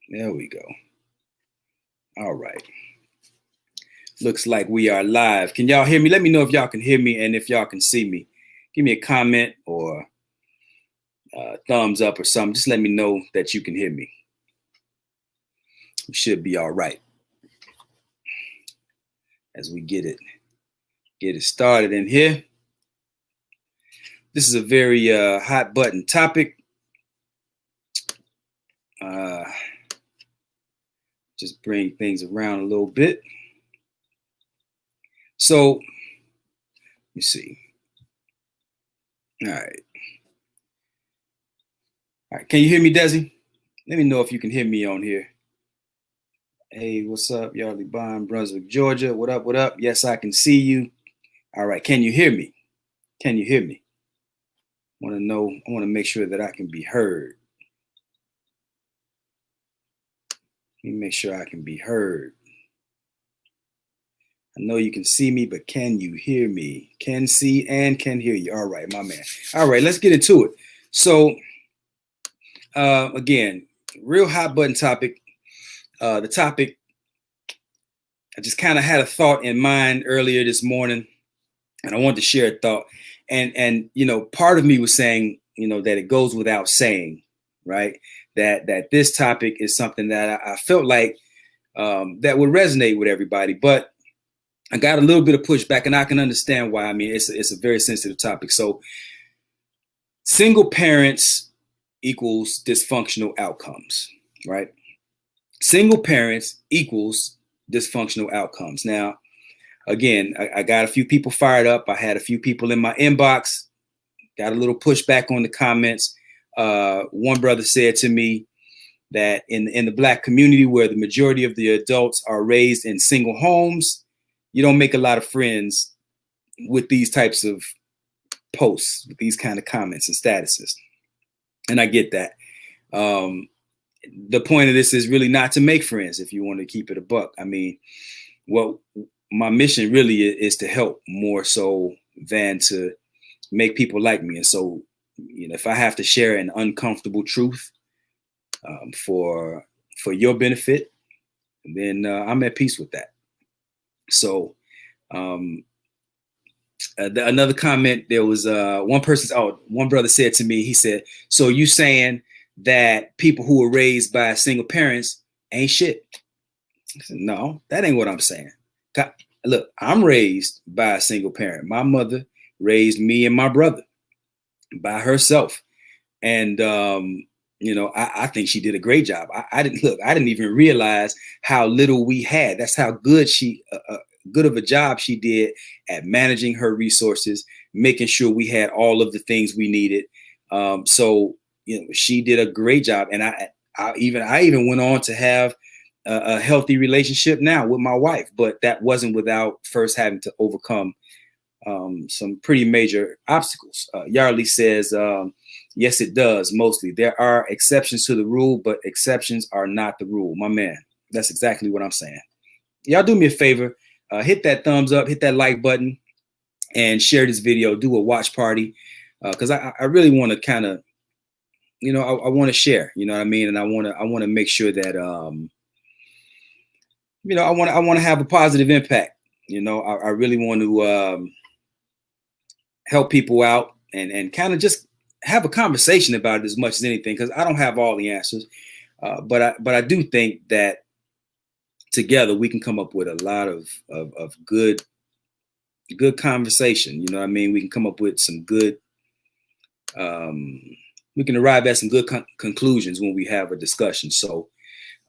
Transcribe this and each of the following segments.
There we go. All right. Looks like we are live. Can y'all hear me? Let me know if y'all can hear me and if y'all can see me. Give me a comment or thumbs up or something. Just let me know that you can hear me. We should be all right as we get it started in here. This is a very hot button topic. Just bring things around a little bit. So, let me see. All right. Can you hear me, Desi? Let me know if you can hear me on here. Hey, what's up, Yardley Bond, Brunswick, Georgia? What up? What up? Yes, I can see you. All right. Can you hear me? Can you hear me? I want to make sure that I can be heard. Let me make sure I can be heard. I know you can see me, but can you hear me? Can see and can hear you. All right, my man. All right, let's get into it. So, again, real hot button topic. The topic, I just kind of had a thought in mind earlier this morning, and I wanted to share a thought. And part of me was saying, that it goes without saying, right? That this topic is something that I felt like that would resonate with everybody, but I got a little bit of pushback, and I can understand why. I mean, it's a very sensitive topic. So, single parents equals dysfunctional outcomes, right? Single parents equals dysfunctional outcomes. Now, again, I got a few people fired up. I had a few people in my inbox, got a little pushback on the comments. One brother said to me that in the Black community, where the majority of the adults are raised in single homes, you don't make a lot of friends with these types of posts, with these kind of comments and statuses. And I get that. The point of this is really not to make friends, if you want to keep it a buck. I mean, well, my mission really is to help more so than to make people like me. And so, if I have to share an uncomfortable truth for your benefit, then I'm at peace with that. So, another comment, there was one brother said to me, he said, so you saying that people who were raised by single parents ain't shit? I said, no, that ain't what I'm saying. Look, I'm raised by a single parent. My mother raised me and my brother by herself. And, I think she did a great job. I didn't even realize how little we had. That's how good good of a job she did at managing her resources, making sure we had all of the things we needed. So, she did a great job. And I even went on to have a healthy relationship now with my wife, but that wasn't without first having to overcome some pretty major obstacles. Yardley says, yes, it does. Mostly there are exceptions to the rule, but exceptions are not the rule. My man, that's exactly what I'm saying. Y'all do me a favor, hit that thumbs up, hit that like button, and share this video. Do a watch party, because I really want to kind of, I want to share. You know what I mean? And I want to make sure that I want to have a positive impact. I really want to help people out and kind of just have a conversation about it as much as anything, because I don't have all the answers, but I do think that together we can come up with a lot of good conversation. You know what I mean? We can come up with some good, we can arrive at some good conclusions when we have a discussion. So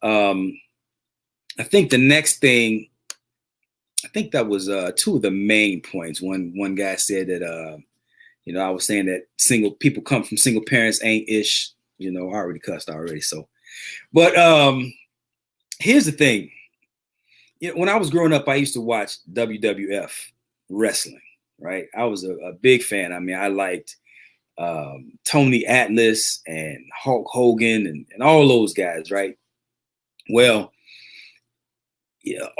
I think the next thing, I think that was two of the main points. One guy said that, I was saying that single people come from single parents ain't ish. I already cussed already. So, but here's the thing. When I was growing up, I used to watch WWF wrestling, right? I was a big fan. I mean, I liked Tony Atlas and Hulk Hogan and all those guys, right? Well,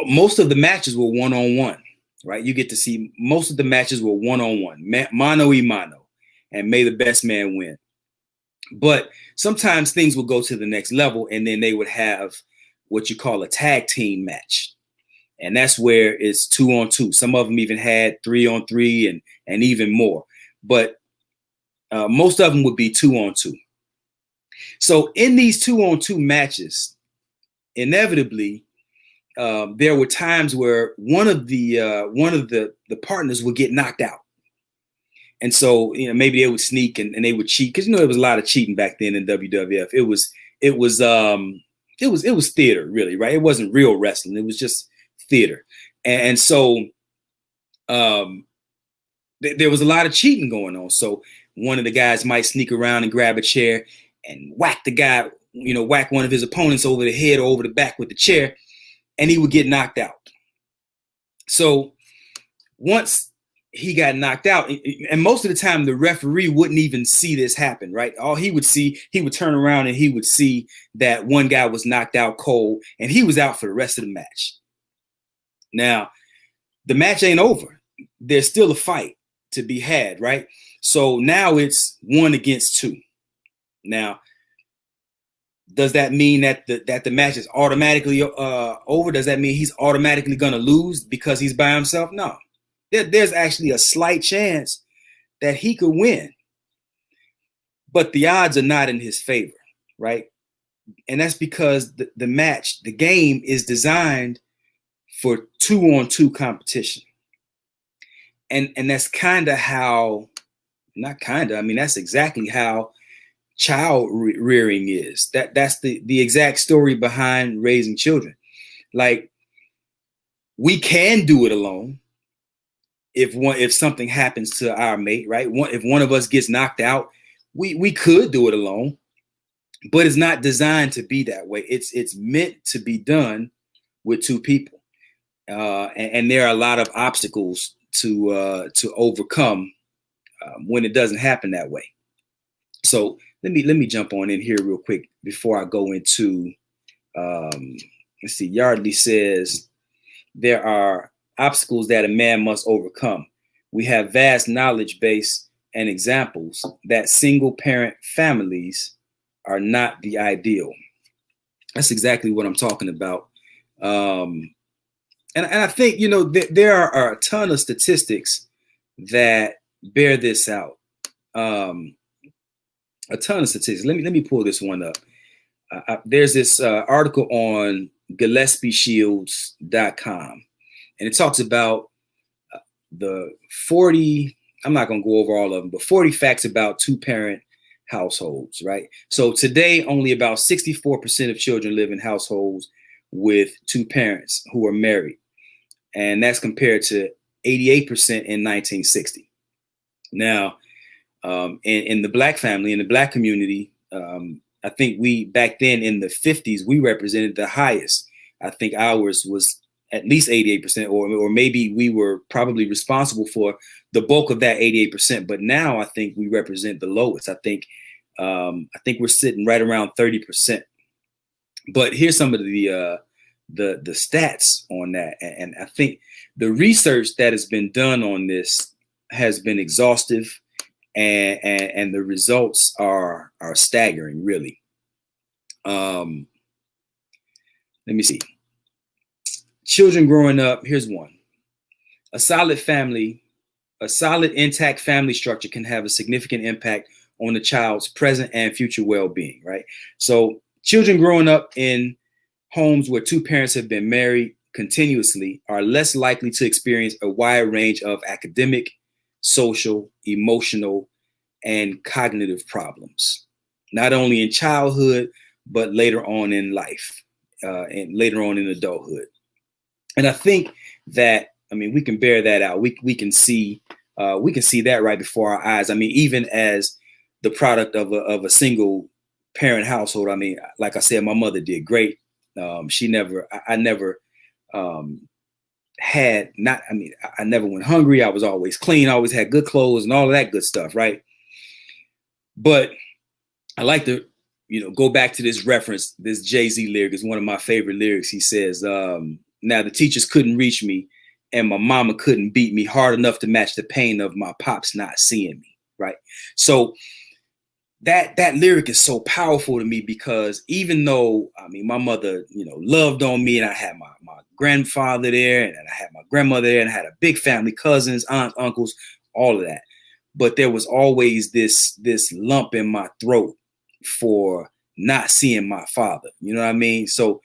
most of the matches were one-on-one, right? You get to see most of the matches were one-on-one, mano y mano, and may the best man win. But sometimes things will go to the next level, and then they would have what you call a tag team match. And that's where it's 2-on-2. Some of them even had 3-on-3 and even more. But most of them would be 2-on-2. So in these 2-on-2 matches, inevitably, there were times where one of the partners would get knocked out. And so, maybe they would sneak and they would cheat, because there was a lot of cheating back then in WWF. It was theater, really, right? It wasn't real wrestling. It was just theater. And so there was a lot of cheating going on. So one of the guys might sneak around and grab a chair and whack the guy, whack one of his opponents over the head or over the back with the chair, and he would get knocked out. So once he got knocked out, and most of the time the referee wouldn't even see this happen, right? All he would see, he would turn around and he would see that one guy was knocked out cold and he was out for the rest of the match. Now, the match ain't over. There's still a fight to be had, right? So now it's 1 against 2. Now, does that mean that the match is automatically over? Does that mean he's automatically going to lose because he's by himself? No. There's actually a slight chance that he could win, but the odds are not in his favor, right? And that's because the match, the game, is designed for 2-on-2 competition. And that's kind of how, not kind of, I mean, that's exactly how child rearing is. That's the exact story behind raising children. Like, we can do it alone. If something happens to our mate, right? If one of us gets knocked out, we could do it alone, but it's not designed to be that way. It's meant to be done with 2 people, and there are a lot of obstacles to overcome when it doesn't happen that way. So let me jump on in here real quick before I go into. Let's see. Yardley says there are obstacles that a man must overcome. We have vast knowledge base and examples that single parent families are not the ideal. That's exactly what I'm talking about. And I think, there are a ton of statistics that bear this out. A ton of statistics. Let me pull this one up. There's this article on GillespieShields.com. And it talks about the 40, I'm not going to go over all of them, but 40 facts about 2-parent households, right? So today, only about 64% of children live in households with 2 parents who are married. And that's compared to 88% in 1960. Now, in the Black family, in the Black community, I think back then in the 50s, we represented the highest. I think ours was at least 88%, or maybe we were probably responsible for the bulk of that 88%. But now I think we represent the lowest. I think we're sitting right around 30%. But here's some of the stats on that, and I think the research that has been done on this has been exhaustive, and the results are staggering, really. Let me see. Children growing up, here's one. A solid intact family structure can have a significant impact on the child's present and future well-being, right? So children growing up in homes where 2 parents have been married continuously are less likely to experience a wide range of academic, social, emotional, and cognitive problems, not only in childhood, but later on in life, and later on in adulthood. And I think that, we can bear that out. We can see that right before our eyes. Even as the product of a single parent household. Like I said, my mother did great. I never went hungry. I was always clean. I always had good clothes and all of that good stuff, right? But I like to, go back to this reference. This Jay-Z lyric is one of my favorite lyrics. He says, now the teachers couldn't reach me and my mama couldn't beat me hard enough to match the pain of my pops not seeing me, right? So that lyric is so powerful to me, because even though, I mean, my mother, loved on me, and I had my grandfather there, and I had my grandmother there, and I had a big family, cousins, aunts, uncles, all of that. But there was always this lump in my throat for not seeing my father. You know what I mean? So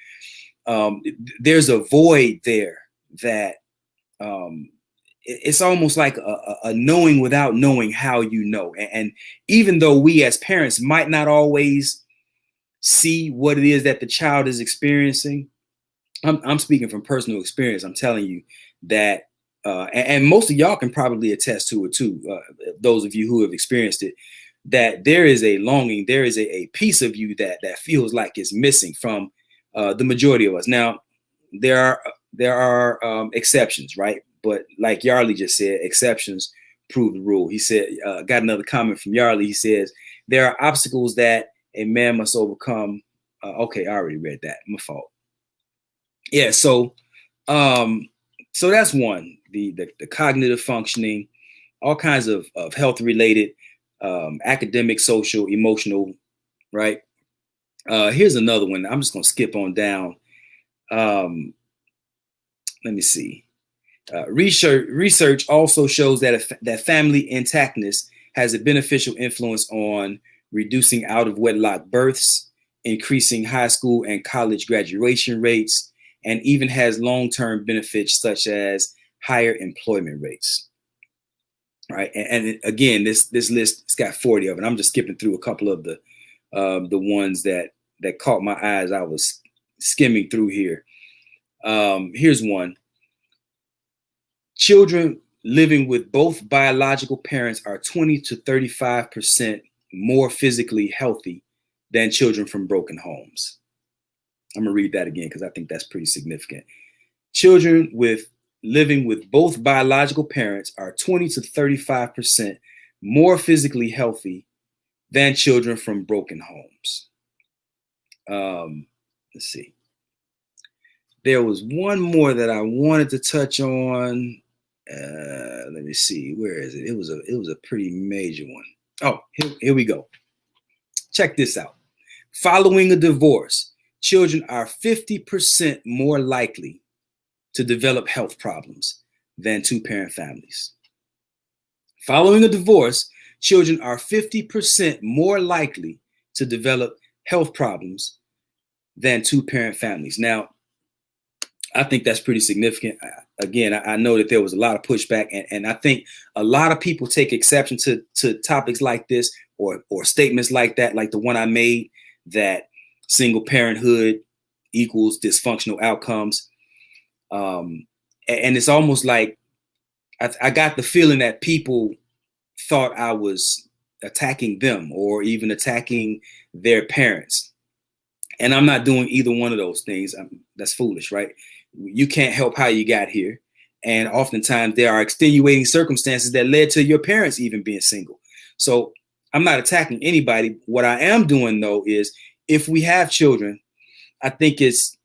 there's a void there that it's almost like a knowing without knowing how you know. And even though we as parents might not always see what it is that the child is experiencing, I'm speaking from personal experience. I'm telling you that, and most of y'all can probably attest to it too, those of you who have experienced it, that there is a longing, there is a piece of you that feels like it's missing from the majority of us. Now, there are exceptions, right? But like Yarley just said, exceptions prove the rule. He said, got another comment from Yarley. He says, there are obstacles that a man must overcome. Okay, I already read that. My fault. Yeah, so that's one. The cognitive functioning, all kinds of health related, academic, social, emotional, right? Here's another one. I'm just gonna skip on down. Let me see. Research also shows that family intactness has a beneficial influence on reducing out of wedlock births, increasing high school and college graduation rates, and even has long-term benefits such as higher employment rates. Right, and again, this list, it's got 40 of it. I'm just skipping through a couple of the ones that caught my eyes. I was skimming through here. Here's one. Children living with both biological parents are 20 to 35% more physically healthy than children from broken homes. I'm gonna read that again because I think that's pretty significant. Children living with both biological parents are 20 to 35% more physically healthy than children from broken homes. Let's see. There was one more that I wanted to touch on. Let me see. Where is it? It was a pretty major one. Oh, here we go. Check this out. Following a divorce, children are 50% more likely to develop health problems than two-parent families. Following a divorce, children are 50% more likely to develop health problems than two-parent families. Now, I think that's pretty significant. Again, I know that there was a lot of pushback, and I think a lot of people take exception to topics like this or statements like that, like the one I made, that single parenthood equals dysfunctional outcomes. And it's almost like I got the feeling that people thought I was attacking them or even attacking their parents. And I'm not doing either one of those things. That's foolish, right? You can't help how you got here. And oftentimes there are extenuating circumstances that led to your parents even being single. So I'm not attacking anybody. What I am doing, though, is if we have children, I think it's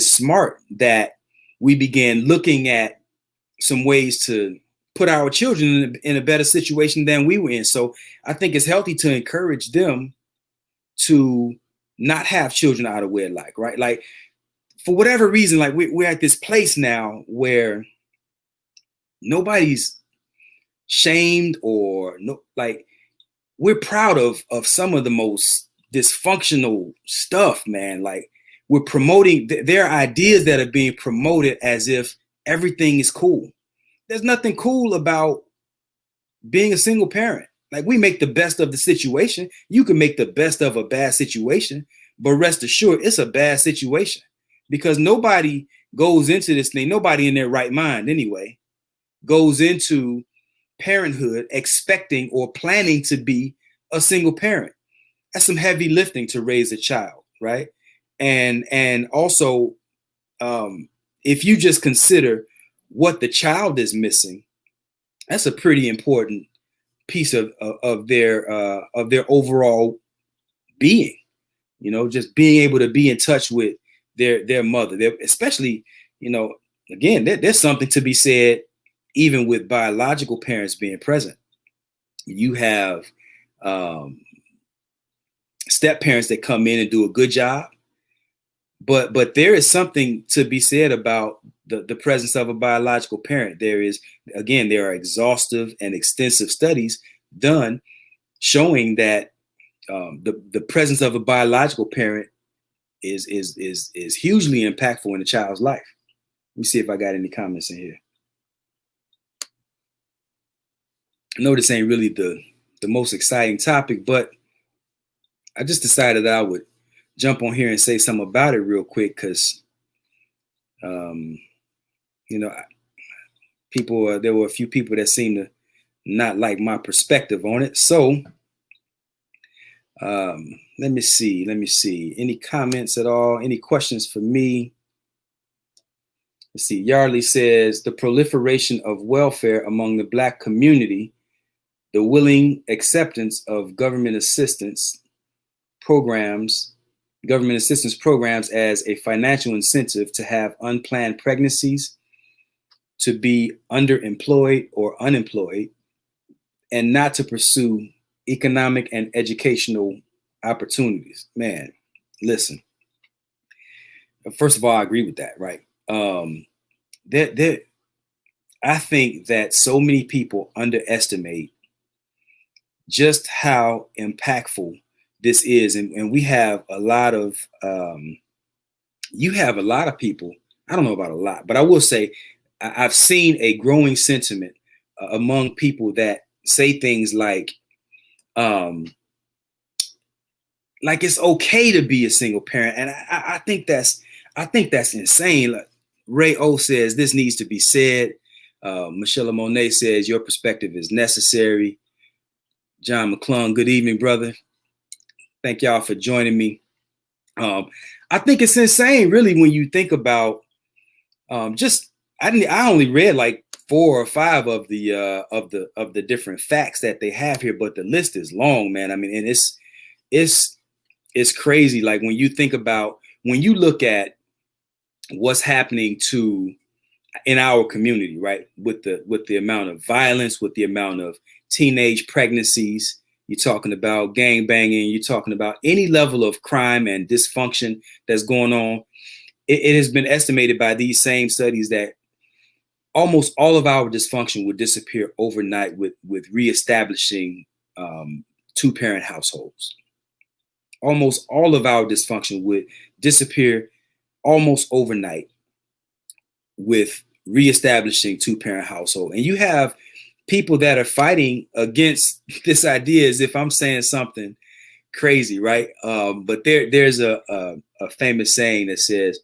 smart that we begin looking at some ways to put our children in a better situation than we were in. So I think it's healthy to encourage them to not have children out of wedlock, right? Like, for whatever reason, like we're at this place now where nobody's shamed or no, like we're proud of some of the most dysfunctional stuff, man. Like we're promoting, there are ideas that are being promoted as if everything is cool. There's nothing cool about being a single parent. Like we make the best of the situation. You can make the best of a bad situation, but rest assured it's a bad situation because nobody goes into this thing, nobody in their right mind anyway, goes into parenthood expecting or planning to be a single parent. That's some heavy lifting to raise a child, right? And also, if you just consider what the child is missing, that's a pretty important piece of their overall being. You know, just being able to be in touch with their mother, especially, you know, again, there's something to be said even with biological parents being present. You have step parents that come in and do a good job. But there is something to be said about the presence of a biological parent. There are exhaustive and extensive studies done showing that the presence of a biological parent is hugely impactful in a child's life. Let me see if I got any comments in here. I know this ain't really the most exciting topic, but I just decided that I would jump on here and say something about it real quick because, there were a few people that seemed to not like my perspective on it. So let me see. Any comments at all? Any questions for me? Let's see. Yardley says the proliferation of welfare among the Black community, the willing acceptance of government assistance programs as a financial incentive to have unplanned pregnancies, to be underemployed or unemployed, and not to pursue economic and educational opportunities. Man, listen. First of all, I agree with that, right? I think that so many people underestimate just how impactful this is, and we have a lot of you have a lot of people. I don't know about a lot, but I will say I've seen a growing sentiment among people that say things like it's okay to be a single parent, and I think that's insane. Like Ray O says, this needs to be said. Michelle Monet says your perspective is necessary. John McClung, good evening, brother. Thank y'all for joining me. I think it's insane, really, when you think about I only read like 4 or 5 of the different facts that they have here, but the list is long, man. I mean, and it's crazy. Like when you look at what's happening in our community, right? With the amount of violence, with the amount of teenage pregnancies, you're talking about gang banging, you're talking about any level of crime and dysfunction that's going on. It has been estimated by these same studies that almost all of our dysfunction would disappear overnight with reestablishing 2-parent households. Almost all of our dysfunction would disappear almost overnight with reestablishing 2-parent household. And you have people that are fighting against this idea as if I'm saying something crazy, right? But there's a famous saying that says,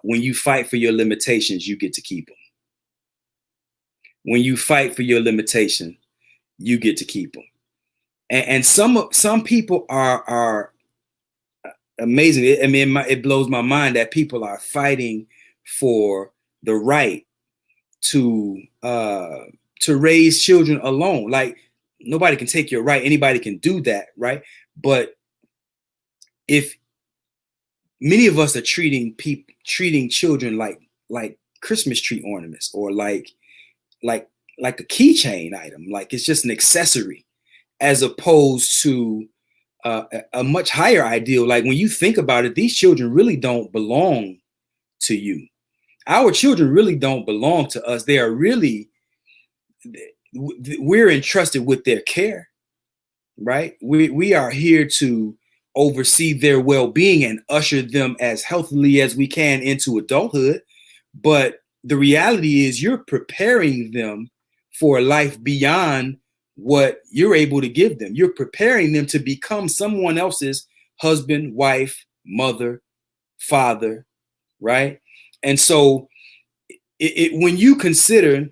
when you fight for your limitations, you get to keep them. When you fight for your limitation, you get to keep them. And some people are amazing. It blows my mind that people are fighting for the right to raise children alone. Like nobody can take your right. Anybody can do that, right? But if many of us are treating children like Christmas tree ornaments or like a keychain item, like it's just an accessory, as opposed to a much higher ideal. Like when you think about it, these children really don't belong to you. Our children really don't belong to us. They are really, we're entrusted with their care, right? We are here to oversee their well-being and usher them as healthily as we can into adulthood. But the reality is you're preparing them for a life beyond what you're able to give them. You're preparing them to become someone else's husband, wife, mother, father, right? And so when you consider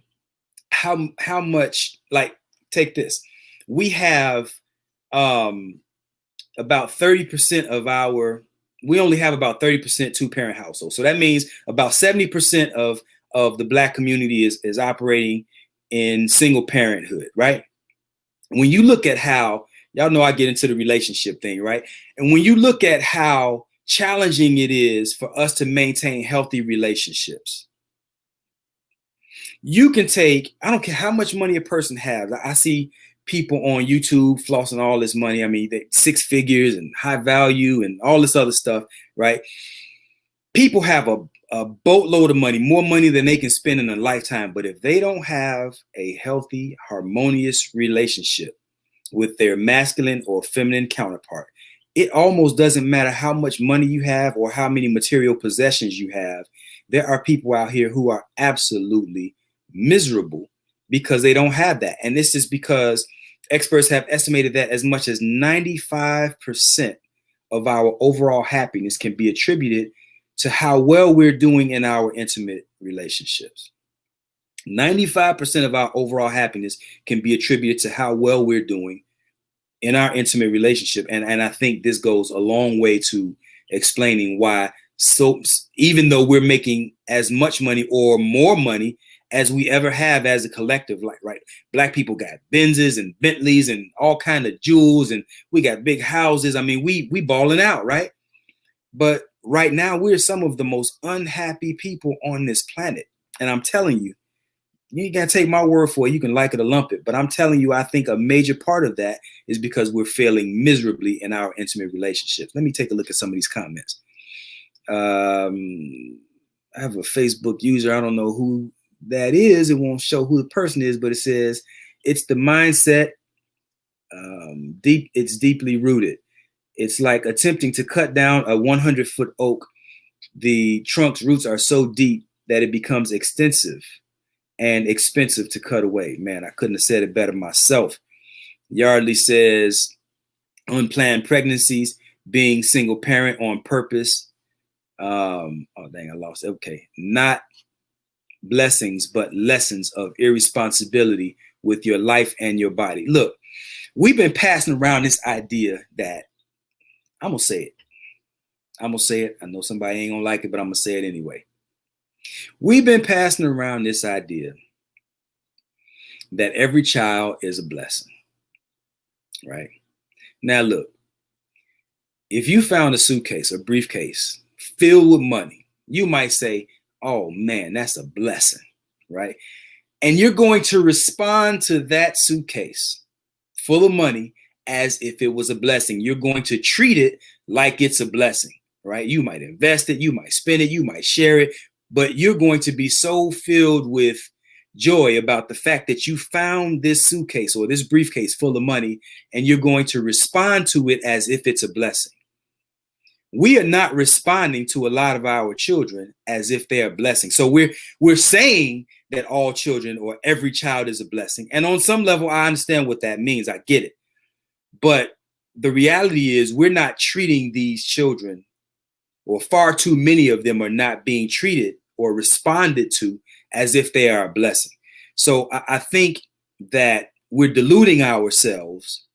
how much, like, take this, we have about 30% of we only have about 30% 2-parent households. So that means about 70% of the Black community is operating in single parenthood, right? When you look at how, y'all know I get into the relationship thing, right? And when you look at how challenging it is for us to maintain healthy relationships, you can take, I don't care how much money a person has. I see people on YouTube flossing all this money. I mean, they 6 figures and high value and all this other stuff, right? People have a boatload of money, more money than they can spend in a lifetime. But if they don't have a healthy, harmonious relationship with their masculine or feminine counterpart, it almost doesn't matter how much money you have or how many material possessions you have. There are people out here who are absolutely miserable because they don't have that. And this is because experts have estimated that as much as 95% of our overall happiness can be attributed to how well we're doing in our intimate relationships. 95% of our overall happiness can be attributed to how well we're doing in our intimate relationship. And I think this goes a long way to explaining why, so even though we're making as much money or more money as we ever have as a collective, like, right, Black people got Benzes and Bentleys and all kind of jewels, and we got big houses. I mean, we balling out, right? But right now, we're some of the most unhappy people on this planet. And I'm telling you, you gotta take my word for it. You can like it or lump it. But I'm telling you, I think a major part of that is because we're failing miserably in our intimate relationships. Let me take a look at some of these comments. I have a Facebook user. I don't know who that is. It won't show who the person is, but it says, it's the mindset. It's deeply rooted. It's like attempting to cut down a 100-foot oak. The trunk's roots are so deep that it becomes extensive and expensive to cut away. Man, I couldn't have said it better myself. Yardley says, unplanned pregnancies, being single parent on purpose. Oh, dang, I lost it. Okay. Not blessings, but lessons of irresponsibility with your life and your body. Look, we've been passing around this idea that, I'm going to say it. I'm going to say it. I know somebody ain't going to like it, but I'm going to say it anyway. We've been passing around this idea that every child is a blessing, right? Now, look, if you found a suitcase, a briefcase filled with money, you might say, oh man, that's a blessing, right? And you're going to respond to that suitcase full of money as if it was a blessing. You're going to treat it like it's a blessing, right? You might invest it, you might spend it, you might share it, but you're going to be so filled with joy about the fact that you found this suitcase or this briefcase full of money, and you're going to respond to it as if it's a blessing. We are not responding to a lot of our children as if they're a blessing. So we're saying that all children or every child is a blessing. And on some level, I understand what that means. I get it. But the reality is we're not treating these children, or far too many of them are not being treated or responded to as if they are a blessing. So I think that we're deluding ourselves.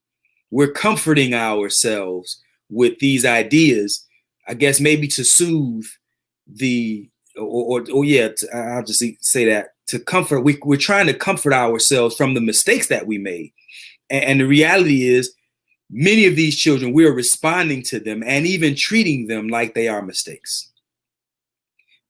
We're comforting ourselves with these ideas, I guess maybe to soothe the, I'll just say that, to comfort. We're trying to comfort ourselves from the mistakes that we made. And the reality is, many of these children, we are responding to them and even treating them like they are mistakes.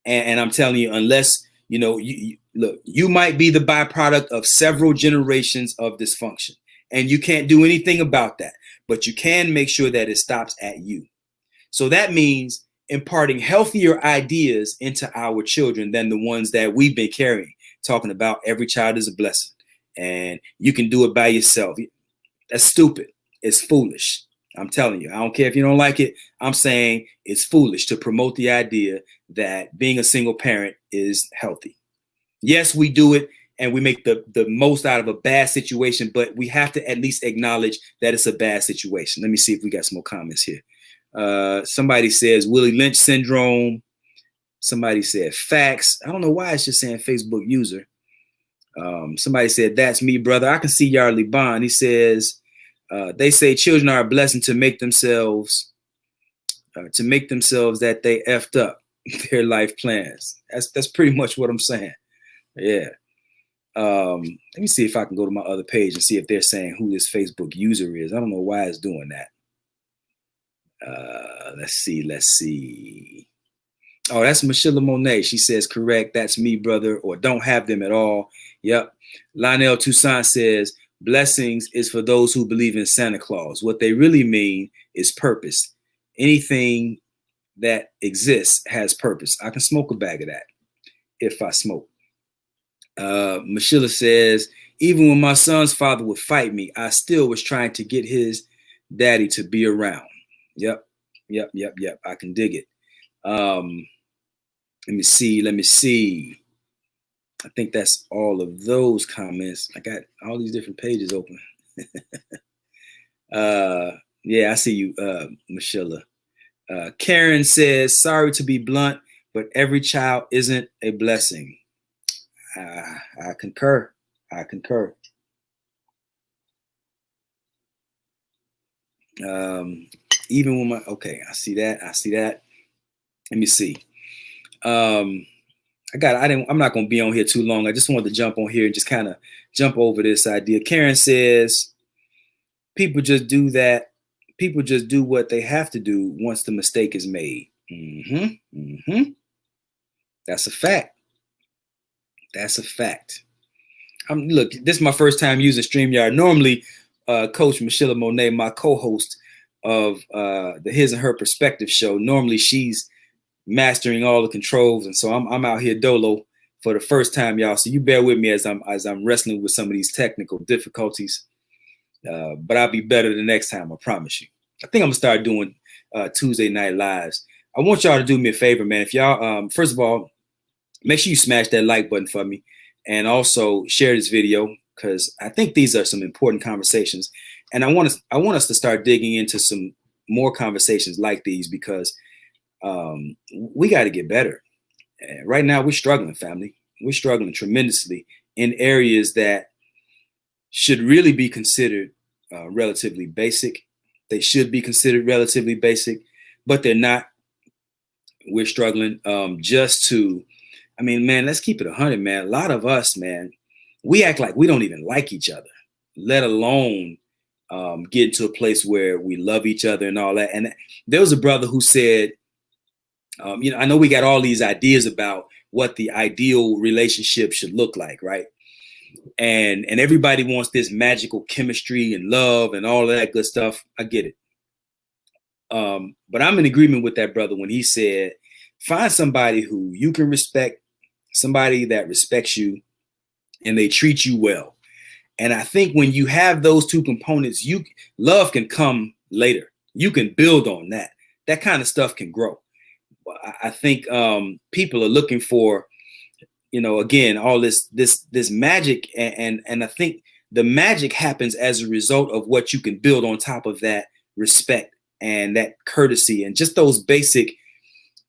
And I'm telling you, unless, look, you might be the byproduct of several generations of dysfunction, and you can't do anything about that, but you can make sure that it stops at you. So that means imparting healthier ideas into our children than the ones that we've been carrying, talking about every child is a blessing and you can do it by yourself. That's stupid. It's foolish. I'm telling you, I don't care if you don't like it. I'm saying it's foolish to promote the idea that being a single parent is healthy. Yes, we do it and we make the most out of a bad situation, but we have to at least acknowledge that it's a bad situation. Let me see if we got some more comments here. Somebody says Willie Lynch syndrome. Somebody said facts. I don't know why it's just saying Facebook user. Somebody said, that's me, brother. I can see Yardley Bond. He says, they say children are a blessing to make themselves that they effed up their life plans. That's pretty much what I'm saying. Yeah. Let me see if I can go to my other page and see if they're saying who this Facebook user is. I don't know why it's doing that. Let's see. Oh, that's Michelle Monet. She says, correct. That's me, brother. Or don't have them at all. Yep. Lionel Toussaint says, Blessings is for those who believe in Santa Claus. What they really mean is purpose. Anything that exists has purpose. I can smoke a bag of that if I smoke. Mashilla says, even when my son's father would fight me, I still was trying to get his daddy to be around. Yep. I can dig it. Let me see. I think that's all of those comments. I got all these different pages open. Yeah, I see you, Mashilla. Karen says, sorry to be blunt, but every child isn't a blessing. I concur. Even when I see that. Let me see. I'm not going to be on here too long. I just wanted to jump on here and just kind of jump over this idea. Karen says, people just do that. People just do what they have to do once the mistake is made. That's a fact. Look, this is my first time using StreamYard. Normally, Coach Mashilla Monet, my co-host of the His and Her Perspective show, normally she's mastering all the controls, and so I'm out here dolo for the first time, y'all. So you bear with me as I'm wrestling with some of these technical difficulties. But I'll be better the next time, I promise you. I think I'm gonna start doing Tuesday night lives. I want y'all to do me a favor, man. If y'all, first of all, make sure you smash that like button for me, and also share this video, because I think these are some important conversations, and I want us to start digging into some more conversations like these, because we got to get better. Right now, we're struggling, family. We're struggling tremendously in areas that should really be considered relatively basic. They should be considered relatively basic, but they're not. We're struggling man, let's keep it 100, man. A lot of us, man, we act like we don't even like each other, let alone get into a place where we love each other and all that. And there was a brother who said, I know we got all these ideas about what the ideal relationship should look like, right? And everybody wants this magical chemistry and love and all of that good stuff. I get it. But I'm in agreement with that brother when he said, find somebody who you can respect, somebody that respects you, and they treat you well. And I think when you have those two components, love can come later. You can build on that. That kind of stuff can grow. I think people are looking for, again, all this magic, and I think the magic happens as a result of what you can build on top of that respect and that courtesy and just those basic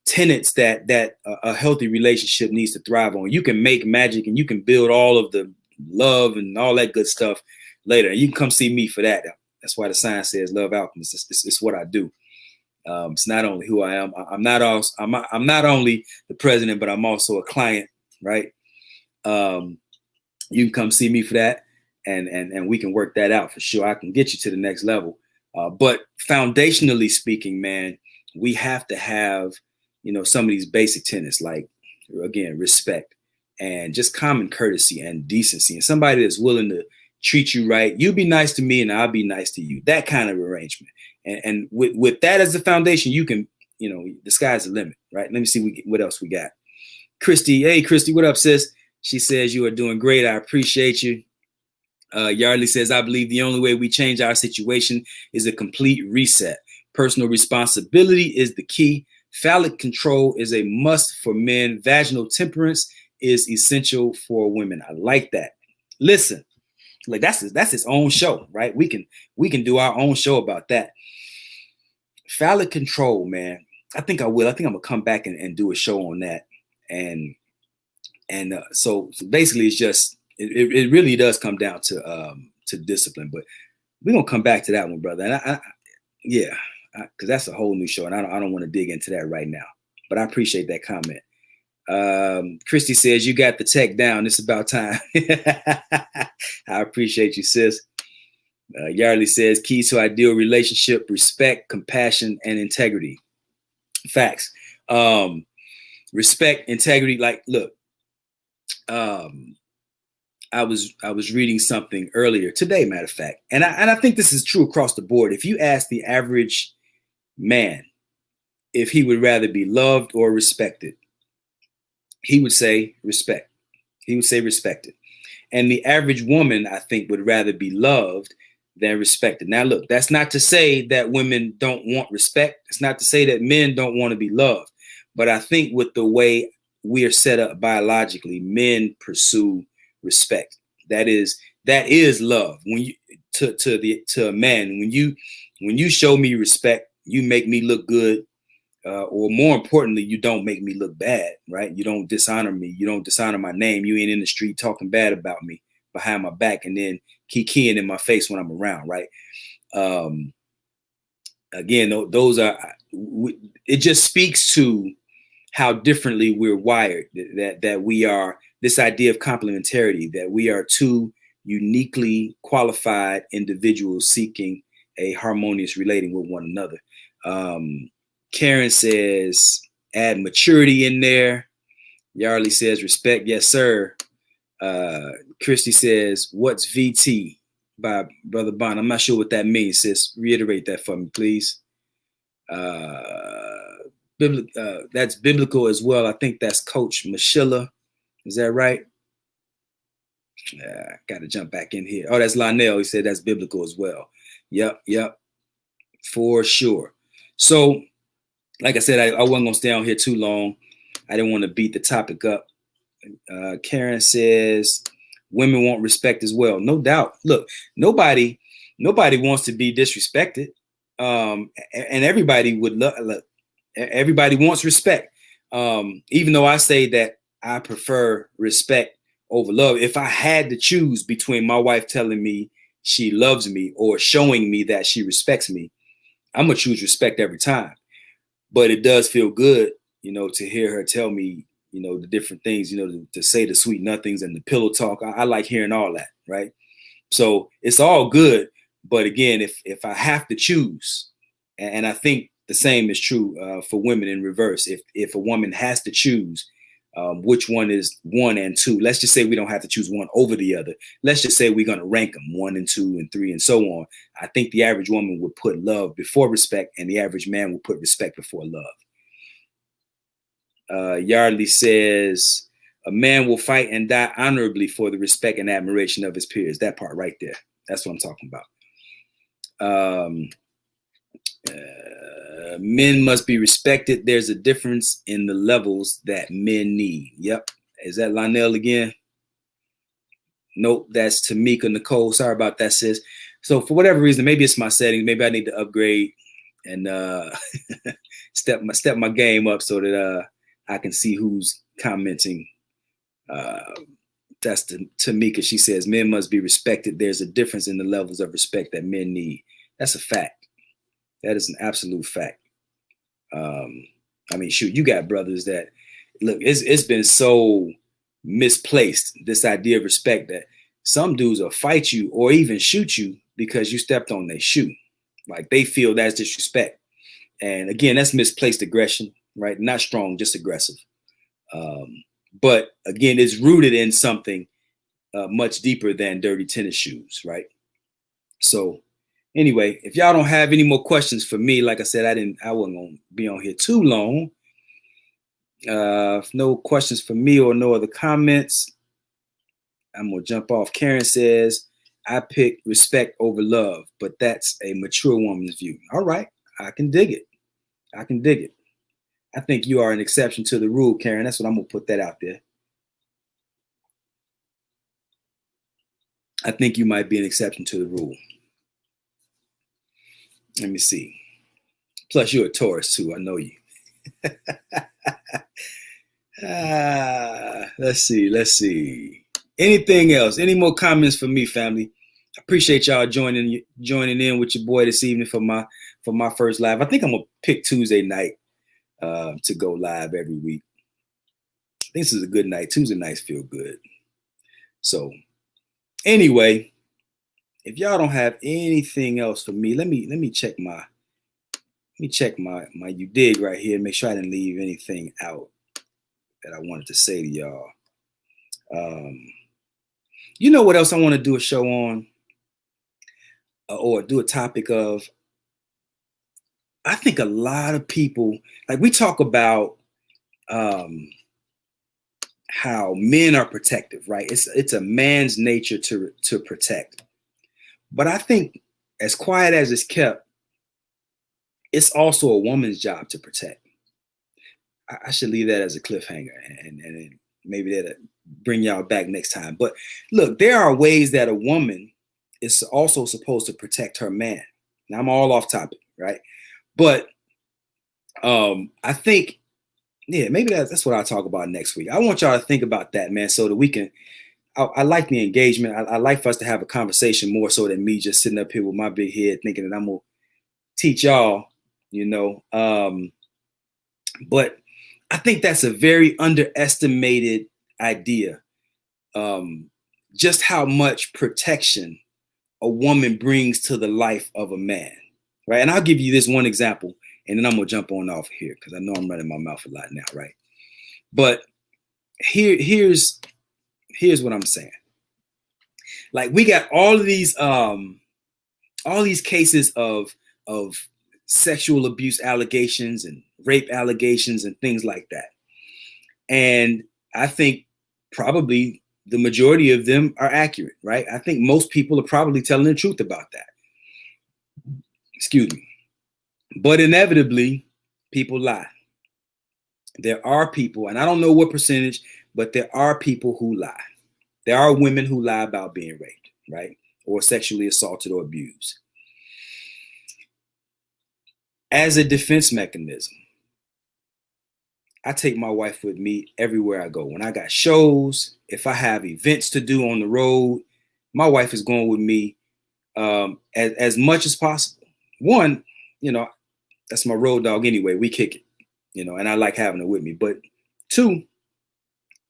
tenets that a healthy relationship needs to thrive on. You can make magic and you can build all of the love and all that good stuff later. And you can come see me for that. That's why the sign says Love Alchemist. It's what I do. It's not only who I am. I'm not only the president, but I'm also a client, right? You can come see me for that, and we can work that out for sure. I can get you to the next level. But foundationally speaking, man, we have to have, some of these basic tenets, like, again, respect and just common courtesy and decency, and somebody that's willing to treat you right. You be nice to me and I'll be nice to you. That kind of arrangement. And with that as the foundation, you can, the sky's the limit, right? Let me see what else we got. Christy, hey, Christy, what up, sis? She says, you are doing great. I appreciate you. Yardley says, I believe the only way we change our situation is a complete reset. Personal responsibility is the key. Phallic control is a must for men. Vaginal temperance is essential for women. I like that. Listen, like that's his own show, right? We can do our own show about that. Phallic control, man. I think I will. I think I'm gonna come back and do a show on that. And so basically, it's just it really does come down to discipline. But we're gonna come back to that one, brother. And because that's a whole new show, and I don't want to dig into that right now. But I appreciate that comment. Christy says, you got the tech down. It's about time. I appreciate you, sis. Yardley says, keys to ideal relationship: respect, compassion, and integrity. Facts. Respect, integrity. Like, look, I was reading something earlier today, matter of fact, and I think this is true across the board. If you ask the average man if he would rather be loved or respected, he would say respect. He would say respected. And the average woman, I think, would rather be loved than respected. Now, look, that's not to say that women don't want respect. It's not to say that men don't want to be loved. But I think with the way we are set up biologically, men pursue respect. That is love. When you to a man, when you show me respect, you make me look good. Or more importantly, you don't make me look bad, right? You don't dishonor me. You don't dishonor my name. You ain't in the street talking bad about me behind my back and then kikiing in my face when I'm around, right? Again, those are, it just speaks to how differently we're wired, that we are, this idea of complementarity, that we are two uniquely qualified individuals seeking a harmonious relating with one another. Karen says, add maturity in there. Yarley says, respect, yes, sir. Christy says, what's VT by Brother Bond? I'm not sure what that means, sis. Reiterate that for me, please. That's biblical as well. I think that's Coach Mashilla. Is that right? Got to jump back in here. Oh, that's Lionel. He said that's biblical as well. Yep, for sure. So, like I said, I wasn't going to stay on here too long. I didn't want to beat the topic up. Karen says, women want respect as well. No doubt. Look, nobody wants to be disrespected. And everybody would love, everybody wants respect. Even though I say that I prefer respect over love. If I had to choose between my wife telling me she loves me or showing me that she respects me, I'm going to choose respect every time. But it does feel good, to hear her tell me, the different things, to say the sweet nothings and the pillow talk. I like hearing all that, right? So it's all good. But again, if I have to choose, and I think the same is true for women in reverse, if a woman has to choose which one is 1 and 2, let's just say we don't have to choose one over the other. Let's just say we're going to rank them 1 and 2 and 3 and so on. I think the average woman would put love before respect, and the average man would put respect before love. Yardley says, a man will fight and die honorably for the respect and admiration of his peers. That part right there. That's what I'm talking about. Men must be respected. There's a difference in the levels that men need. Yep. Is that Lionel again? Nope. That's Tamika Nicole. Sorry about that, sis. So for whatever reason, maybe it's my settings. Maybe I need to upgrade and step my game up so that I can see who's commenting. That's Tamika. She says, men must be respected. There's a difference in the levels of respect that men need. That's a fact. That is an absolute fact. I mean, shoot, you got brothers that, look, it's been so misplaced, this idea of respect, that some dudes will fight you or even shoot you because you stepped on their shoe. Like, they feel that's disrespect. And again, that's misplaced aggression, right? Not strong, just aggressive. But again, it's rooted in something much deeper than dirty tennis shoes, right? So anyway, if y'all don't have any more questions for me, like I said, I wasn't gonna be on here too long. If no questions for me or no other comments, I'm gonna jump off. Karen says, I pick respect over love, but that's a mature woman's view. All right, I can dig it. I think you are an exception to the rule, Karen. That's what I'm gonna put that out there. I think you might be an exception to the rule. Let me see. Plus, you're a Taurus too. I know you. Let's see. Anything else? Any more comments for me, family? I appreciate y'all joining in with your boy this evening for my first live. I think I'm gonna pick Tuesday night to go live every week. I think this is a good night. Tuesday nights feel good. So anyway, if y'all don't have anything else for me, let me check my you dig right here and make sure I didn't leave anything out that I wanted to say to y'all. You know what else I want to do a show on, or do a topic of? I think a lot of people, like, we talk about how men are protective, right? It's a man's nature to protect. But I think, as quiet as it's kept, it's also a woman's job to protect. I should leave that as a cliffhanger, and maybe that'll bring y'all back next time. But look, there are ways that a woman is also supposed to protect her man. Now, I'm all off topic, right? But I think, yeah, maybe that's what I'll talk about next week. I want y'all to think about that, man, so that we can. I like the engagement. I like for us to have a conversation more so than me just sitting up here with my big head thinking that I'm gonna teach y'all, you know. But I think that's a very underestimated idea. Just how much protection a woman brings to the life of a man, right? And I'll give you this one example, and then I'm gonna jump on off here because I know I'm running my mouth a lot now, right? But here's what I'm saying. Like, we got all these cases of sexual abuse allegations and rape allegations and things like that. And I think probably the majority of them are accurate, right? I think most people are probably telling the truth about that. Excuse me. But inevitably, people lie. There are people, and I don't know what percentage, but there are people who lie. There are women who lie about being raped, right? Or sexually assaulted or abused. As a defense mechanism, I take my wife with me everywhere I go. When I got shows, if I have events to do on the road, my wife is going with me as much as possible. One, that's my road dog anyway. We kick it, and I like having her with me. But two,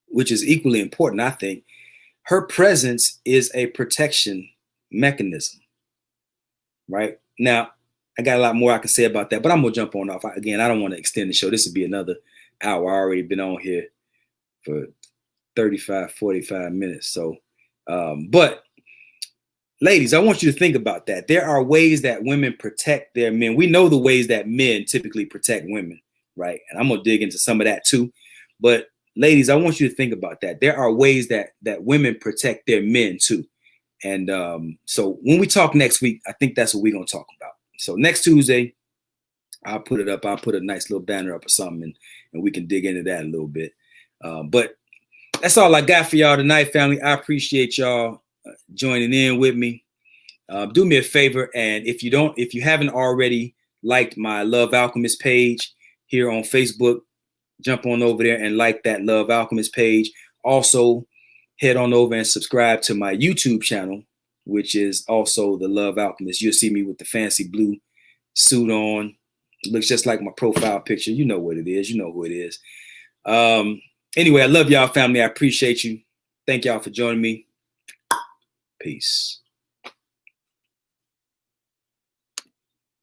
which is equally important, I think, her presence is a protection mechanism, right? Now, I got a lot more I can say about that, but I'm going to jump on off. Again, I don't want to extend the show. This would be another hour. I already been on here for 35, 45 minutes. So, but ladies, I want you to think about that. There are ways that women protect their men. We know the ways that men typically protect women, right? And I'm going to dig into some of that too. But ladies, I want you to think about that. There are ways that women protect their men too. And so when we talk next week, I think that's what we're going to talk about. So next Tuesday, I'll put it up. I'll put a nice little banner up or something, and we can dig into that a little bit. But that's all I got for y'all tonight, family. I appreciate y'all joining in with me. Do me a favor, and if you haven't already liked my Love Alchemist page here on Facebook, jump on over there and like that Love Alchemist page. Also, head on over and subscribe to my YouTube channel, which is also the Love Alchemist. You'll see me with the fancy blue suit on. It looks just like my profile picture. You know what it is. You know who it is. Anyway, I love y'all, family. I appreciate you. Thank y'all for joining me. Peace.